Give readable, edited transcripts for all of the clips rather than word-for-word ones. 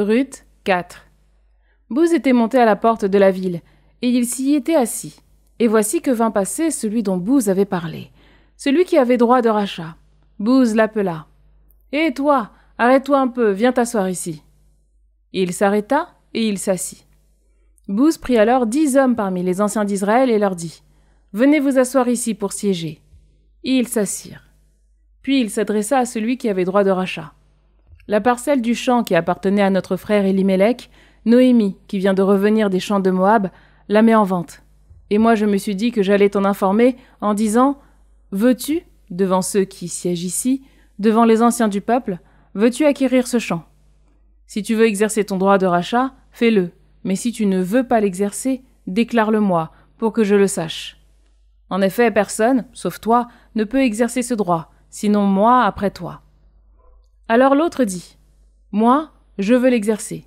Ruth 4. Booz était monté à la porte de la ville, et il s'y était assis. Et voici que vint passer celui dont Booz avait parlé, celui qui avait droit de rachat. Booz l'appela. « Hé, toi, arrête-toi un peu, viens t'asseoir ici. » Il s'arrêta, et il s'assit. Booz prit alors 10 hommes parmi les anciens d'Israël et leur dit « Venez vous asseoir ici pour siéger. » Et ils s'assirent. Puis il s'adressa à celui qui avait droit de rachat. « La parcelle du champ qui appartenait à notre frère Élimélec, Noémie, qui vient de revenir des champs de Moab, la met en vente. Et moi je me suis dit que j'allais t'en informer en disant « Veux-tu, devant ceux qui siègent ici, devant les anciens du peuple, veux-tu acquérir ce champ? Si tu veux exercer ton droit de rachat, fais-le. Mais si tu ne veux pas l'exercer, déclare-le-moi, pour que je le sache. En effet, personne, sauf toi, ne peut exercer ce droit, sinon moi après toi. » Alors l'autre dit, « Moi, je veux l'exercer. »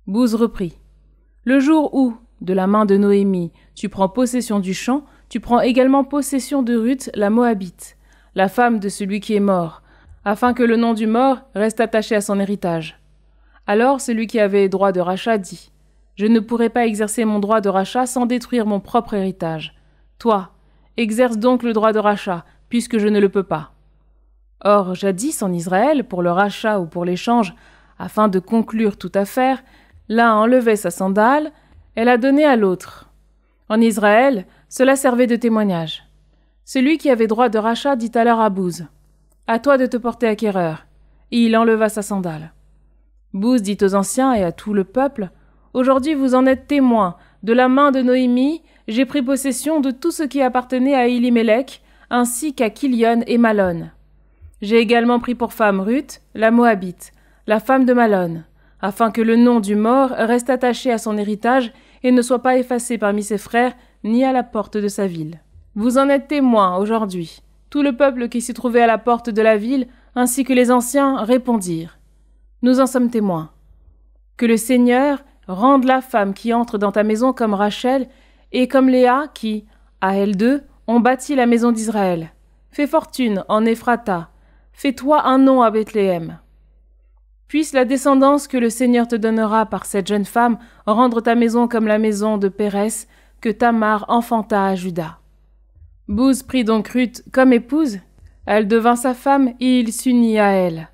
Booz reprit, « Le jour où, de la main de Noémie, tu prends possession du champ, tu prends également possession de Ruth, la Moabite, la femme de celui qui est mort, afin que le nom du mort reste attaché à son héritage. » Alors celui qui avait droit de rachat dit, « Je ne pourrai pas exercer mon droit de rachat sans détruire mon propre héritage. Toi, exerce donc le droit de rachat, puisque je ne le peux pas. » Or, jadis en Israël, pour le rachat ou pour l'échange, afin de conclure toute affaire, l'un enlevait sa sandale, elle a donné à l'autre. En Israël, cela servait de témoignage. Celui qui avait droit de rachat dit alors à Booz, « À toi de te porter acquéreur. » Et il enleva sa sandale. Booz dit aux anciens et à tout le peuple, « Aujourd'hui vous en êtes témoins. De la main de Noémie, j'ai pris possession de tout ce qui appartenait à Élimélec, ainsi qu'à Kilion et Malon. J'ai également pris pour femme Ruth, la Moabite, la femme de Malon, afin que le nom du mort reste attaché à son héritage et ne soit pas effacé parmi ses frères ni à la porte de sa ville. Vous en êtes témoins aujourd'hui. » Tout le peuple qui s'y trouvait à la porte de la ville, ainsi que les anciens, répondirent. Nous en sommes témoins. Que le Seigneur rende la femme qui entre dans ta maison comme Rachel et comme Léa qui, à elles deux, ont bâti la maison d'Israël. Fais fortune en Ephrata. Fais-toi un nom à Bethléem. Puisse la descendance que le Seigneur te donnera par cette jeune femme rendre ta maison comme la maison de Pérès que Tamar enfanta à Juda. Booz prit donc Ruth comme épouse. Elle devint sa femme et il s'unit à elle.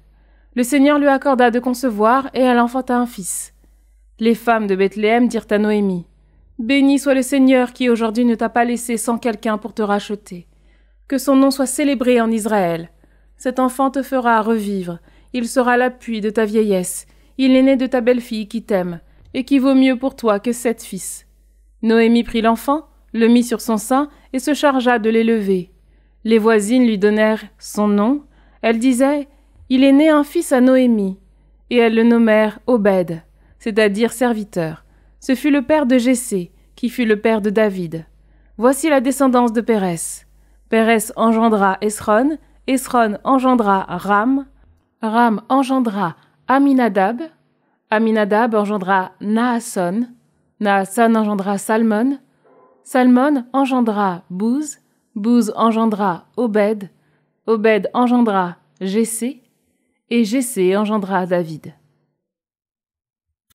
Le Seigneur lui accorda de concevoir et elle enfanta un fils. Les femmes de Bethléem dirent à Noémie, « Béni soit le Seigneur qui aujourd'hui ne t'a pas laissé sans quelqu'un pour te racheter. Que son nom soit célébré en Israël. Cet enfant te fera revivre. Il sera l'appui de ta vieillesse. Il est né de ta belle-fille qui t'aime et qui vaut mieux pour toi que 7 fils. » Noémie prit l'enfant, le mit sur son sein et se chargea de l'élever. Les voisines lui donnèrent son nom. Elles disaient, « Il est né un fils à Noémie. » Et elles le nommèrent Obed, c'est-à-dire serviteur. Ce fut le père de Jessé, qui fut le père de David. Voici la descendance de Pérès. Pérès engendra Esron, Esron engendra Ram, Ram engendra Aminadab, Aminadab engendra Naasson, Naasson engendra Salmon, Salmon engendra Booz, Booz engendra Obed, Obed engendra Jessé, et Jessé engendra David.